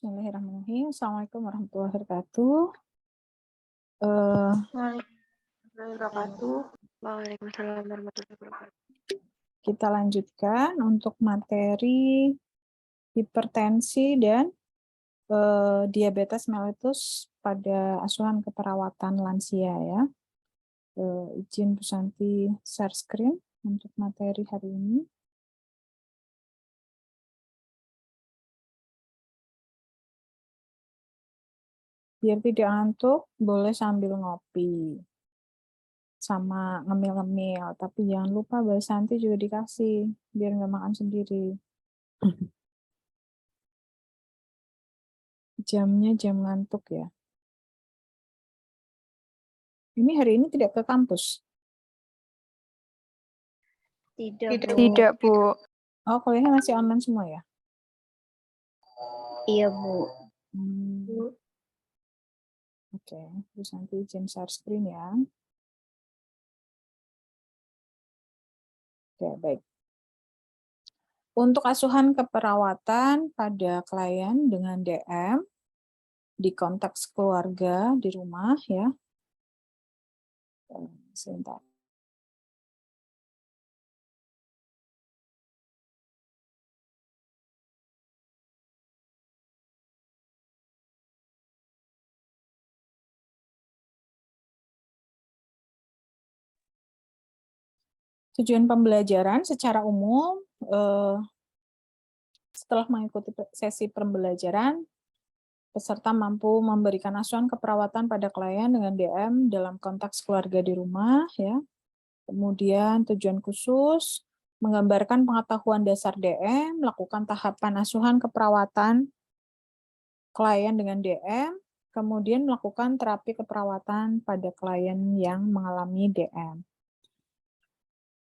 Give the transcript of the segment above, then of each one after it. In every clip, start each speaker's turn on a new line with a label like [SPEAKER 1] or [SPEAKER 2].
[SPEAKER 1] Bismillahirrahmanirrahim. Assalamualaikum warahmatullahi wabarakatuh.
[SPEAKER 2] Waalaikumsalam warahmatullahi wabarakatuh.
[SPEAKER 1] Kita lanjutkan untuk materi hipertensi dan diabetes mellitus pada asuhan keperawatan lansia ya. Izin Bu Santi share screen untuk materi hari ini. Biar tidak ngantuk, boleh sambil ngopi sama ngemil-ngemil, tapi jangan lupa Bu Santi juga dikasih, biar nggak makan sendiri. Jamnya jam ngantuk ya. Ini hari ini tidak ke kampus?
[SPEAKER 2] Tidak, Bu.
[SPEAKER 1] Oh, kuliahnya masih online semua ya?
[SPEAKER 2] Iya, Bu.
[SPEAKER 1] Oke, terus nanti izin share screen ya. Oke, baik. Untuk asuhan keperawatan pada klien dengan DM di konteks keluarga di rumah ya. Sebentar. Tujuan pembelajaran secara umum, setelah mengikuti sesi pembelajaran, peserta mampu memberikan asuhan keperawatan pada klien dengan DM dalam konteks keluarga di rumah ya. Kemudian tujuan khusus, menggambarkan pengetahuan dasar DM, melakukan tahapan asuhan keperawatan klien dengan DM, kemudian melakukan terapi keperawatan pada klien yang mengalami DM.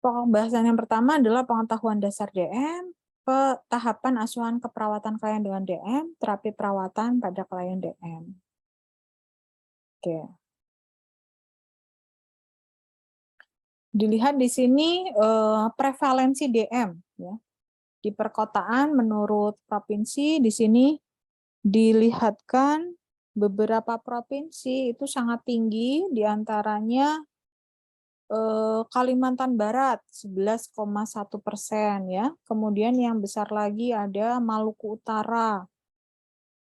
[SPEAKER 1] Pokok bahasan yang pertama adalah pengetahuan dasar DM, tahapan asuhan keperawatan klien dengan DM, terapi perawatan pada klien DM. Oke. Dilihat di sini prevalensi DM ya. Di perkotaan menurut provinsi di sini dilihatkan beberapa provinsi itu sangat tinggi, diantaranya Kalimantan Barat 11,1% ya. Kemudian yang besar lagi ada Maluku Utara,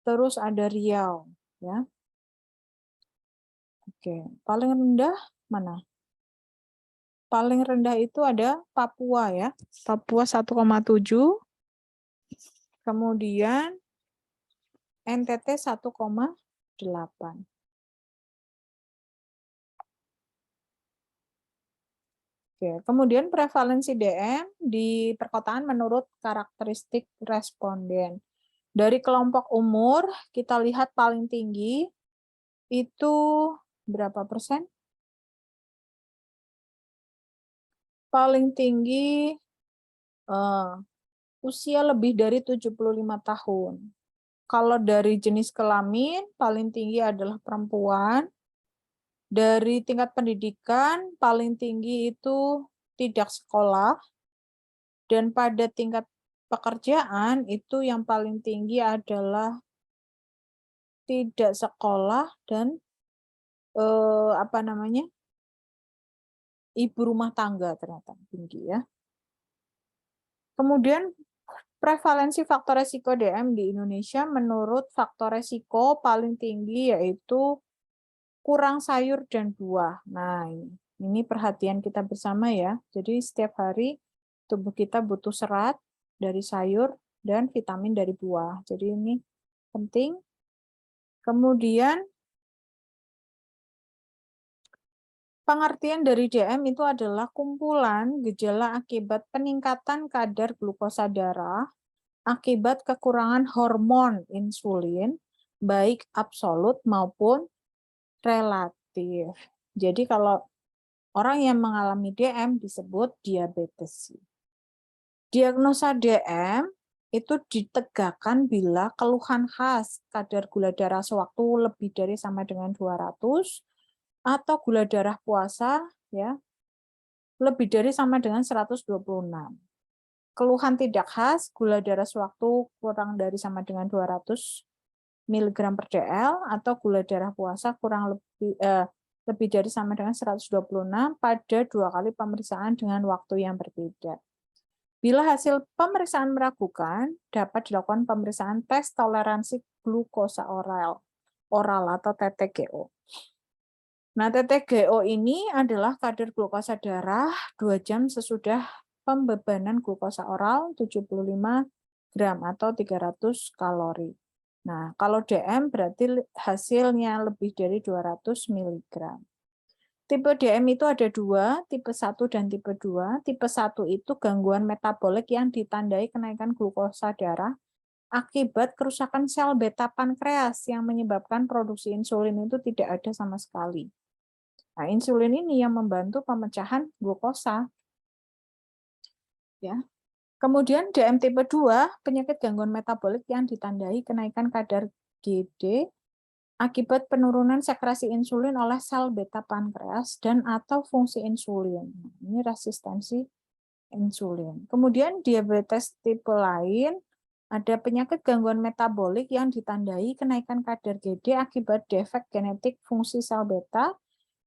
[SPEAKER 1] terus ada Riau ya. Oke, paling rendah mana? Paling rendah itu ada Papua ya, Papua 1,7, kemudian NTT 1,8. Oke, kemudian prevalensi DM di perkotaan menurut karakteristik responden. Dari kelompok umur, kita lihat paling tinggi itu berapa persen? Paling tinggi usia lebih dari 75 tahun. Kalau dari jenis kelamin, paling tinggi adalah perempuan. Dari tingkat pendidikan, paling tinggi itu tidak sekolah. Dan pada tingkat pekerjaan, itu yang paling tinggi adalah tidak sekolah dan ibu rumah tangga ternyata tinggi ya. Kemudian prevalensi faktor resiko DM di Indonesia menurut faktor resiko paling tinggi yaitu kurang sayur dan buah. Nah, ini perhatian kita bersama ya. Jadi setiap hari tubuh kita butuh serat dari sayur dan vitamin dari buah. Jadi ini penting. Kemudian pengertian dari DM itu adalah kumpulan gejala akibat peningkatan kadar glukosa darah akibat kekurangan hormon insulin, baik absolut maupun relatif. Jadi kalau orang yang mengalami DM disebut diabetes. Diagnosa DM itu ditegakkan bila keluhan khas kadar gula darah sewaktu lebih dari sama dengan 200 atau gula darah puasa ya lebih dari sama dengan 126. Keluhan tidak khas, gula darah sewaktu kurang dari sama dengan 200 mg per dl atau gula darah puasa kurang lebih dari sama dengan 126 pada 2 kali pemeriksaan dengan waktu yang berbeda. Bila hasil pemeriksaan meragukan, dapat dilakukan pemeriksaan tes toleransi glukosa oral atau TTGO. Nah, TTGO ini adalah kadar glukosa darah 2 jam sesudah pembebanan glukosa oral 75 gram atau 300 kalori. Nah, kalau DM berarti hasilnya lebih dari 200 mg. Tipe DM itu ada 2, tipe 1 dan tipe 2. Tipe 1 itu gangguan metabolik yang ditandai kenaikan glukosa darah akibat kerusakan sel beta pankreas yang menyebabkan produksi insulin itu tidak ada sama sekali. Nah, insulin ini yang membantu pemecahan glukosa. Ya. Kemudian DM tipe 2, penyakit gangguan metabolik yang ditandai kenaikan kadar GD akibat penurunan sekresi insulin oleh sel beta pankreas dan atau fungsi insulin. Ini resistensi insulin. Kemudian diabetes tipe lain, ada penyakit gangguan metabolik yang ditandai kenaikan kadar GD akibat defek genetik fungsi sel beta,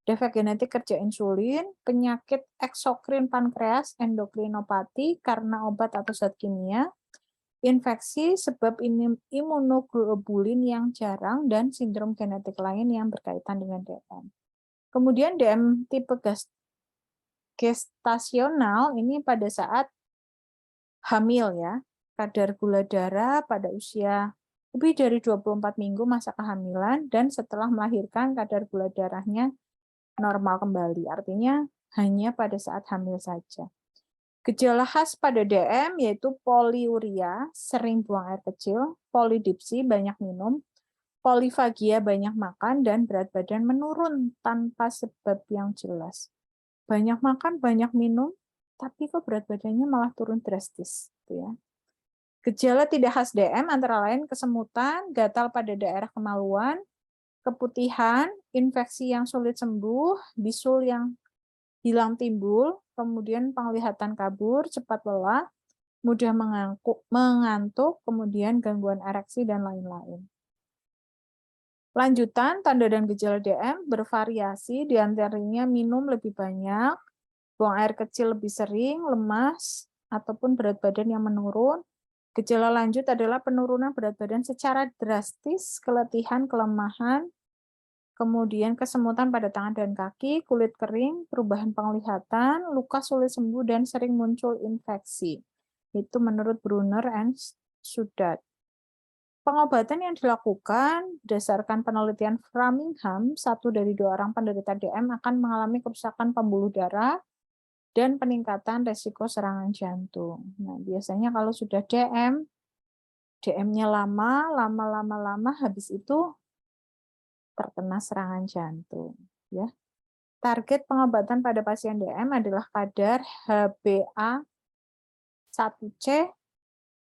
[SPEAKER 1] defek genetik kerja insulin, penyakit eksokrin pankreas, endokrinopati karena obat atau zat kimia, infeksi sebab imunoglobulin yang jarang, dan sindrom genetik lain yang berkaitan dengan DM. Kemudian DM tipe gestasional ini pada saat hamil ya, kadar gula darah pada usia lebih dari 24 minggu masa kehamilan dan setelah melahirkan kadar gula darahnya normal kembali, artinya hanya pada saat hamil saja. Gejala khas pada DM yaitu poliuria, sering buang air kecil, polidipsi, banyak minum, polifagia, banyak makan, dan berat badan menurun tanpa sebab yang jelas. Banyak makan, banyak minum, tapi kok berat badannya malah turun drastis. Ya. Gejala tidak khas DM antara lain kesemutan, gatal pada daerah kemaluan, keputihan, infeksi yang sulit sembuh, bisul yang hilang timbul, kemudian penglihatan kabur, cepat lelah, mudah mengantuk, kemudian gangguan ereksi, dan lain-lain. Lanjutan, tanda dan gejala DM bervariasi, diantaranya minum lebih banyak, buang air kecil lebih sering, lemas, ataupun berat badan yang menurun. Gejala lanjut adalah penurunan berat badan secara drastis, keletihan, kelemahan, kemudian kesemutan pada tangan dan kaki, kulit kering, perubahan penglihatan, luka sulit sembuh, dan sering muncul infeksi. Itu menurut Brunner and Sudat. Pengobatan yang dilakukan berdasarkan penelitian Framingham, 1 dari 2 orang penderita DM akan mengalami kerusakan pembuluh darah dan peningkatan resiko serangan jantung. Nah, biasanya kalau sudah DM-nya lama, habis itu terkena serangan jantung. Ya. Target pengobatan pada pasien DM adalah kadar HbA1c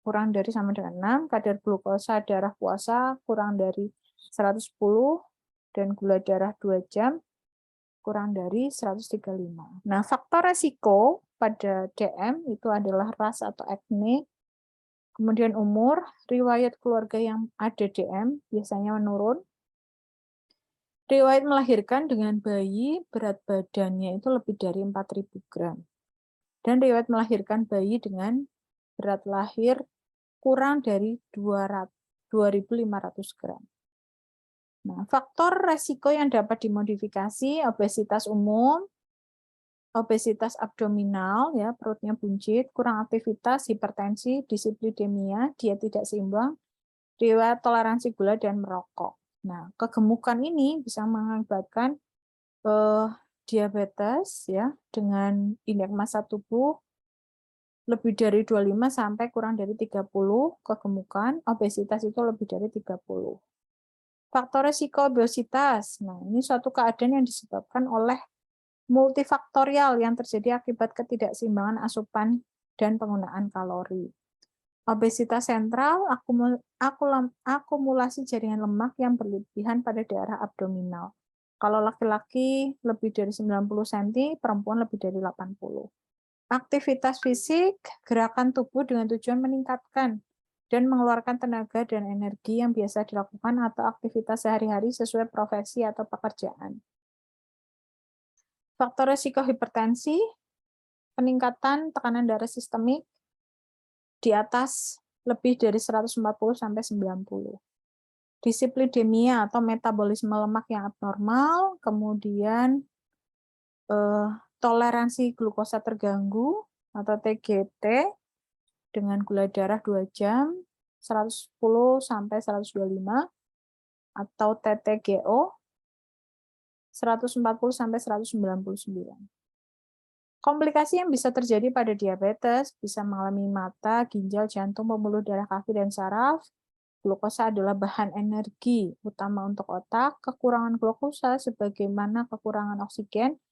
[SPEAKER 1] kurang dari sama dengan 6, kadar glukosa darah puasa kurang dari 110, dan gula darah 2 jam kurang dari 135. Nah, faktor resiko pada DM itu adalah ras atau akne, kemudian umur, riwayat keluarga yang ada DM biasanya menurun, riwayat melahirkan dengan bayi berat badannya itu lebih dari 4.000 gram. Dan riwayat melahirkan bayi dengan berat lahir kurang dari 2.500 gram. Nah, faktor resiko yang dapat dimodifikasi, obesitas umum, obesitas abdominal, ya perutnya buncit, kurang aktivitas, hipertensi, dislipidemia, diet tidak seimbang, riwayat toleransi gula, dan merokok. Nah, kegemukan ini bisa mengakibatkan diabetes ya dengan indeks massa tubuh lebih dari 25 sampai kurang dari 30, kegemukan, obesitas itu lebih dari 30. Faktor resiko obesitas. Nah, ini suatu keadaan yang disebabkan oleh multifaktorial yang terjadi akibat ketidakseimbangan asupan dan penggunaan kalori. Obesitas sentral, akumulasi jaringan lemak yang berlebihan pada daerah abdominal. Kalau laki-laki lebih dari 90 cm, perempuan lebih dari 80. Aktivitas fisik, gerakan tubuh dengan tujuan meningkatkan dan mengeluarkan tenaga dan energi yang biasa dilakukan atau aktivitas sehari-hari sesuai profesi atau pekerjaan. Faktor risiko hipertensi, peningkatan tekanan darah sistemik di atas lebih dari 140 sampai 90. Dislipidemia atau metabolisme lemak yang abnormal, kemudian toleransi glukosa terganggu atau TGT dengan gula darah 2 jam 110 sampai 125 atau TTGO 140 sampai 199. Komplikasi yang bisa terjadi pada diabetes bisa mengalami mata, ginjal, jantung, pembuluh darah kaki dan saraf. Glukosa adalah bahan energi utama untuk otak. Kekurangan glukosa sebagaimana kekurangan oksigen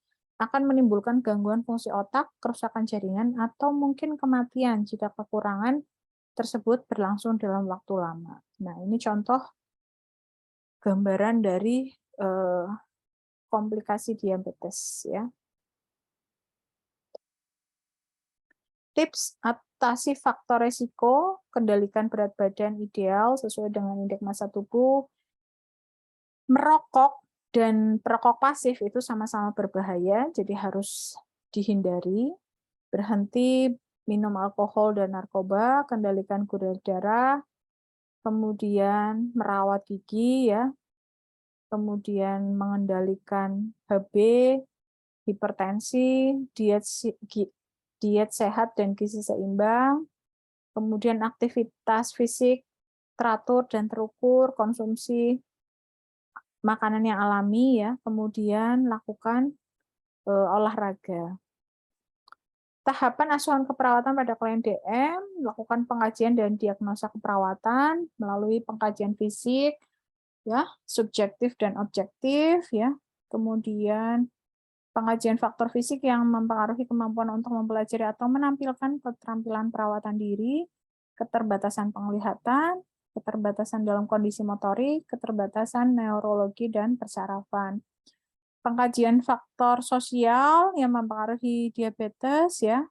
[SPEAKER 1] akan menimbulkan gangguan fungsi otak, kerusakan jaringan, atau mungkin kematian jika kekurangan tersebut berlangsung dalam waktu lama. Nah, ini contoh gambaran dari komplikasi diabetes, ya. Tips atasi faktor resiko, kendalikan berat badan ideal sesuai dengan indeks massa tubuh. Merokok dan perokok pasif itu sama-sama berbahaya, jadi harus dihindari. Berhenti minum alkohol dan narkoba, kendalikan gula darah, kemudian merawat gigi, ya, kemudian mengendalikan HB, hipertensi, diet sehat dan gizi seimbang, kemudian aktivitas fisik teratur dan terukur, konsumsi makanan yang alami, ya, kemudian lakukan olahraga. Tahapan asuhan keperawatan pada klien DM, lakukan pengkajian dan diagnosa keperawatan melalui pengkajian fisik, ya, subjektif dan objektif, ya. Kemudian pengkajian faktor fisik yang mempengaruhi kemampuan untuk mempelajari atau menampilkan keterampilan perawatan diri, keterbatasan penglihatan, keterbatasan dalam kondisi motorik, keterbatasan neurologi dan persarafan. Pengkajian faktor sosial yang mempengaruhi diabetes, ya,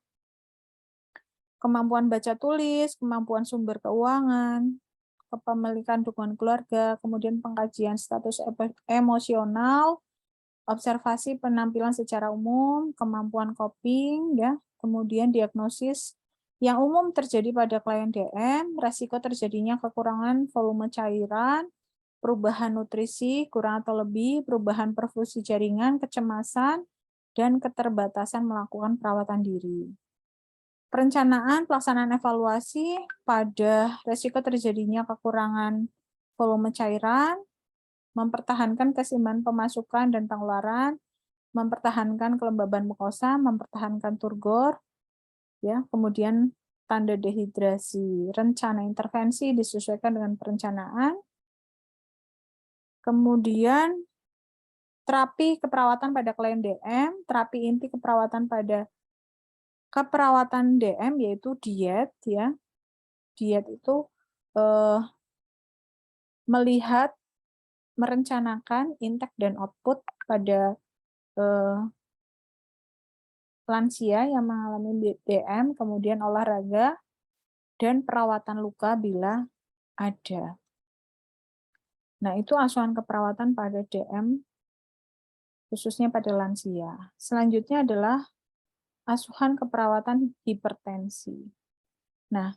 [SPEAKER 1] kemampuan baca tulis, kemampuan sumber keuangan, kepemilikan dukungan keluarga, kemudian pengkajian status emosional, observasi penampilan secara umum, kemampuan coping, ya, kemudian diagnosis yang umum terjadi pada klien DM, resiko terjadinya kekurangan volume cairan, perubahan nutrisi kurang atau lebih, perubahan perfusi jaringan, kecemasan, dan keterbatasan melakukan perawatan diri. Perencanaan pelaksanaan evaluasi pada resiko terjadinya kekurangan volume cairan, mempertahankan keseimbangan pemasukan dan pengeluaran, mempertahankan kelembaban mukosa, mempertahankan turgor, ya, kemudian tanda dehidrasi. Rencana intervensi disesuaikan dengan perencanaan. Kemudian terapi keperawatan pada klien DM, terapi inti keperawatan pada keperawatan DM yaitu diet, ya. Diet itu melihat, merencanakan intake dan output pada lansia yang mengalami DM, kemudian olahraga dan perawatan luka bila ada. Nah, itu asuhan keperawatan pada DM, khususnya pada lansia. Selanjutnya adalah asuhan keperawatan hipertensi. Nah,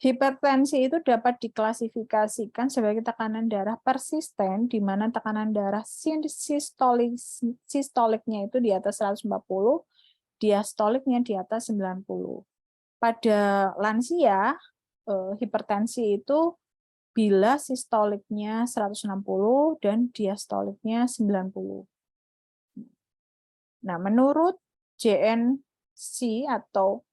[SPEAKER 1] hipertensi itu dapat diklasifikasikan sebagai tekanan darah persisten, di mana tekanan darah sistoliknya itu di atas 140, diastoliknya di atas 90. Pada lansia, hipertensi itu bila sistoliknya 160 dan diastoliknya 90. Nah, menurut JNC atau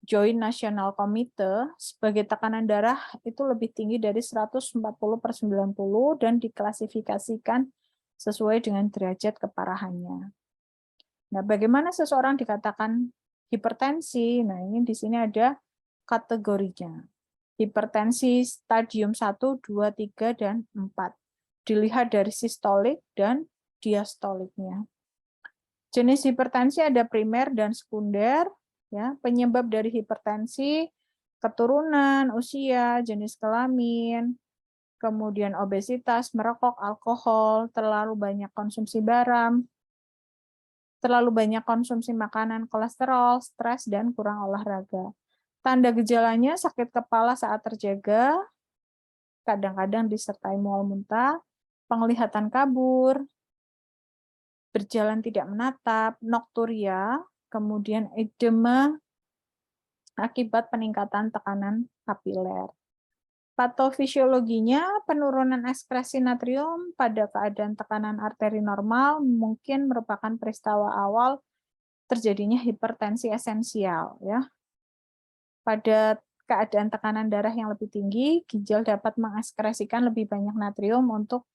[SPEAKER 1] Joint National Committee, sebagai tekanan darah itu lebih tinggi dari 140/90 dan diklasifikasikan sesuai dengan derajat keparahannya. Nah, bagaimana seseorang dikatakan hipertensi? Nah, ini di sini ada kategorinya. Hipertensi stadium 1, 2, 3, dan 4. Dilihat dari sistolik dan diastoliknya. Jenis hipertensi ada primer dan sekunder. ya. Penyebab dari hipertensi, keturunan, usia, jenis kelamin, kemudian obesitas, merokok, alkohol, terlalu banyak konsumsi garam, terlalu banyak konsumsi makanan, kolesterol, stres, dan kurang olahraga. Tanda gejalanya sakit kepala saat terjaga, kadang-kadang disertai mual muntah, penglihatan kabur, berjalan tidak menatap, nokturia, kemudian edema akibat peningkatan tekanan kapiler. Patofisiologinya, penurunan ekskresi natrium pada keadaan tekanan arteri normal mungkin merupakan peristiwa awal terjadinya hipertensi esensial. Ya. Pada keadaan tekanan darah yang lebih tinggi, ginjal dapat mengekskresikan lebih banyak natrium untuk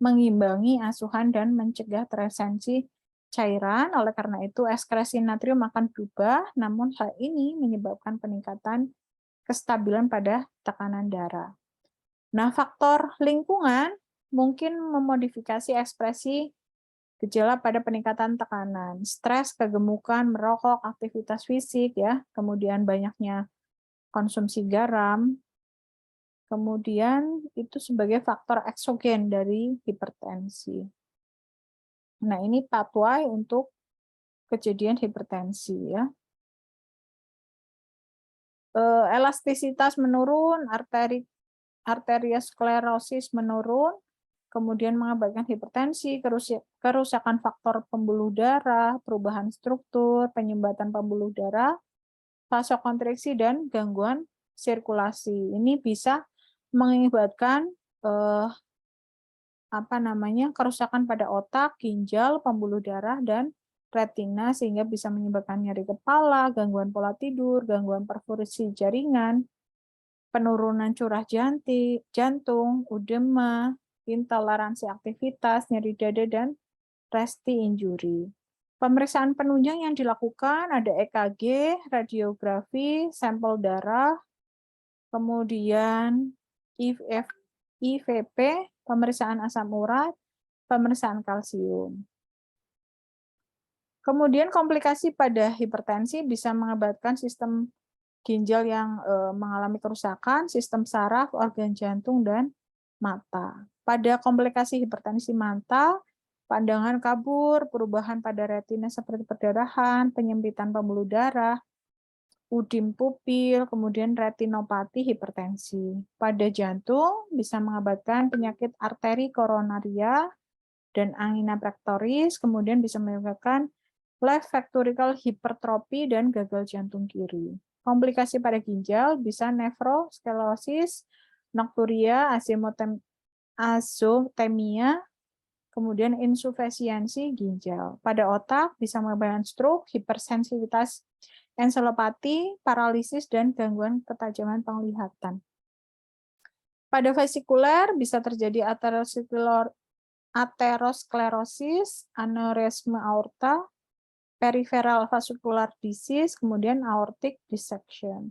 [SPEAKER 1] mengimbangi asuhan dan mencegah teresensi cairan. Oleh karena itu, ekskresi natrium akan berubah, namun hal ini menyebabkan peningkatan kestabilan pada tekanan darah. Nah, faktor lingkungan mungkin memodifikasi ekspresi gejala pada peningkatan tekanan, stres, kegemukan, merokok, aktivitas fisik, ya, kemudian banyaknya konsumsi garam, kemudian itu sebagai faktor eksogen dari hipertensi. Nah, ini pathway untuk kejadian hipertensi, ya. Elastisitas menurun, arteriosklerosis menurun, kemudian mengakibatkan hipertensi, kerusakan faktor pembuluh darah, perubahan struktur, penyumbatan pembuluh darah, vasokonstriksi, dan gangguan sirkulasi. Ini bisa mengakibatkan kerusakan pada otak, ginjal, pembuluh darah, dan retina, sehingga bisa menyebabkan nyeri kepala, gangguan pola tidur, gangguan perfusi jaringan, penurunan curah jantung, edema, intoleransi aktivitas, nyeri dada, dan resti injury. Pemeriksaan penunjang yang dilakukan ada EKG, radiografi, sampel darah, kemudian IVP, pemeriksaan asam urat, pemeriksaan kalsium. Kemudian komplikasi pada hipertensi bisa mengakibatkan sistem ginjal yang mengalami kerusakan, sistem saraf, organ jantung, dan mata. Pada komplikasi hipertensi mata, pandangan kabur, perubahan pada retina seperti perdarahan, penyempitan pembuluh darah, udim pupil, kemudian retinopati hipertensi. Pada jantung bisa mengakibatkan penyakit arteri koronaria dan angina pectoris, kemudian bisa menyebabkan left ventricular hypertrophy dan gagal jantung kiri. Komplikasi pada ginjal bisa nefrosklerosis, nokturia, azotemia, kemudian insufisiensi ginjal. Pada otak bisa menyebabkan stroke, hipersensitivitas enselopati, paralisis, dan gangguan ketajaman penglihatan. Pada vesikuler bisa terjadi aterosklerosis, aneurisma aorta, peripheral vascular disease, kemudian aortic dissection.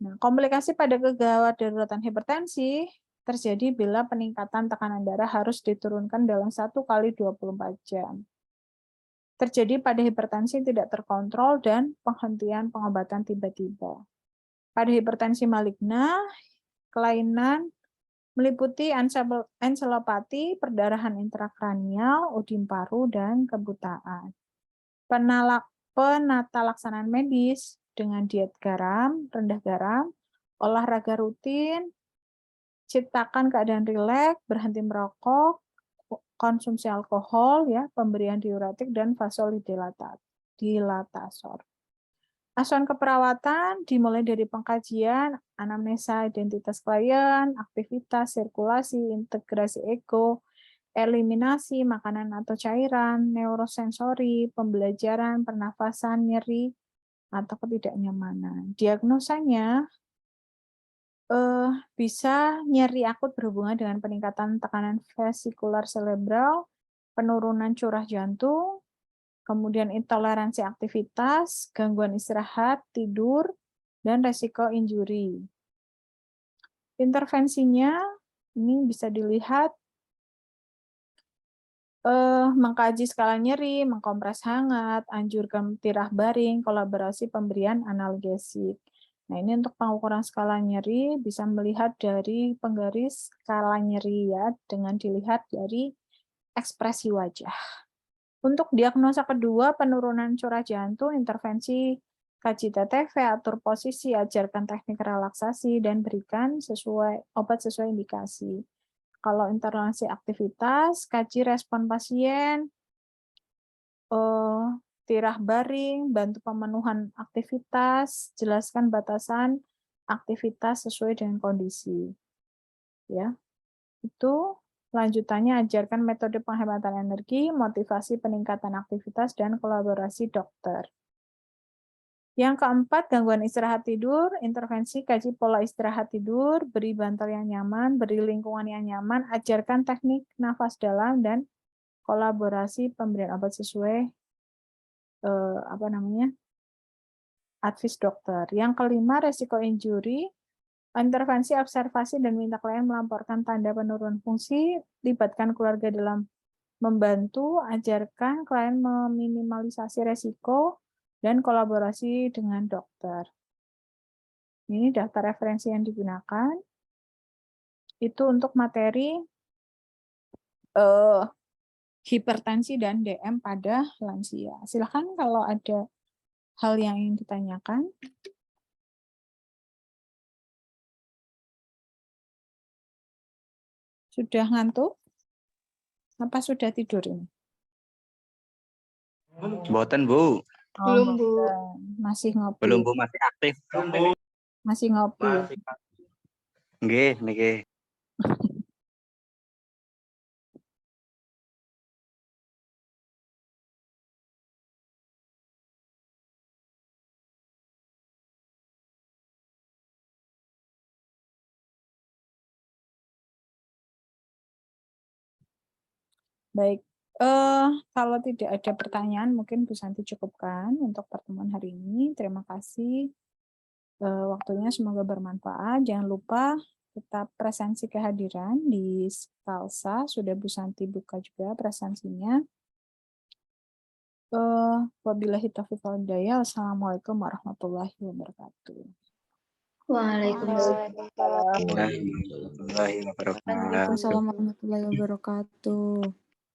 [SPEAKER 1] Nah, komplikasi pada kegawat daruratan hipertensi terjadi bila peningkatan tekanan darah harus diturunkan dalam 1 kali 24 jam. Terjadi pada hipertensi tidak terkontrol dan penghentian pengobatan tiba-tiba. Pada hipertensi maligna, kelainan meliputi enselopati, perdarahan intrakranial, udim paru, dan kebutaan. Penata laksanaan medis dengan diet garam, rendah garam, olahraga rutin, ciptakan keadaan rileks, berhenti merokok, konsumsi alkohol, ya, pemberian diuretik, dan vasodilatasor. Asuhan keperawatan dimulai dari pengkajian, anamnesa identitas klien, aktivitas, sirkulasi, integrasi ego, eliminasi makanan atau cairan, neurosensori, pembelajaran, pernafasan, nyeri, atau ketidaknyamanan. Diagnosanya bisa nyeri akut berhubungan dengan peningkatan tekanan vesikular cerebral, penurunan curah jantung, kemudian intoleransi aktivitas, gangguan istirahat, tidur, dan resiko injury. Intervensinya ini bisa dilihat mengkaji skala nyeri, mengkompres hangat, anjurkan tirah baring, kolaborasi pemberian analgesik. Nah, ini untuk pengukuran skala nyeri bisa melihat dari penggaris skala nyeri ya, dengan dilihat dari ekspresi wajah. Untuk diagnosa kedua, penurunan curah jantung, intervensi kaji TTV, atur posisi, ajarkan teknik relaksasi, dan berikan obat sesuai indikasi. Kalau intervensi aktivitas, kaji respon pasien, tirah baring, bantu pemenuhan aktivitas, jelaskan batasan aktivitas sesuai dengan kondisi. Ya, itu lanjutannya ajarkan metode penghematan energi, motivasi peningkatan aktivitas, dan kolaborasi dokter. Yang keempat, gangguan istirahat tidur, intervensi kaji pola istirahat tidur, beri bantal yang nyaman, beri lingkungan yang nyaman, ajarkan teknik nafas dalam, dan kolaborasi pemberian obat sesuai advis dokter. Yang kelima, resiko injury, intervensi observasi dan minta klien melaporkan tanda penurunan fungsi, libatkan keluarga dalam membantu, ajarkan klien meminimalisasi resiko, dan kolaborasi dengan dokter. Ini daftar referensi yang digunakan. Itu untuk materi hipertensi dan DM pada lansia. Silakan kalau ada hal yang ingin ditanyakan. Sudah ngantuk? Apa sudah tidur ini?
[SPEAKER 3] Boten, Bu.
[SPEAKER 2] Belum, Bu.
[SPEAKER 1] Masih ngopi.
[SPEAKER 3] Belum, Bu, masih aktif.
[SPEAKER 1] Masih ngopi.
[SPEAKER 3] Nggih, nggih.
[SPEAKER 1] Baik, kalau tidak ada pertanyaan, mungkin Bu Santi cukupkan untuk pertemuan hari ini. Terima kasih waktunya, semoga bermanfaat. Jangan lupa tetap presensi kehadiran di Skalsa. Sudah Bu Santi buka juga presensinya. Wabillahi taufiq wal hidayah. Wassalamualaikum warahmatullahi wabarakatuh.
[SPEAKER 2] Waalaikumsalam.
[SPEAKER 3] Waalaikumsalam warahmatullahi wabarakatuh.
[SPEAKER 4] Waalaikumsalam warahmatullahi wabarakatuh.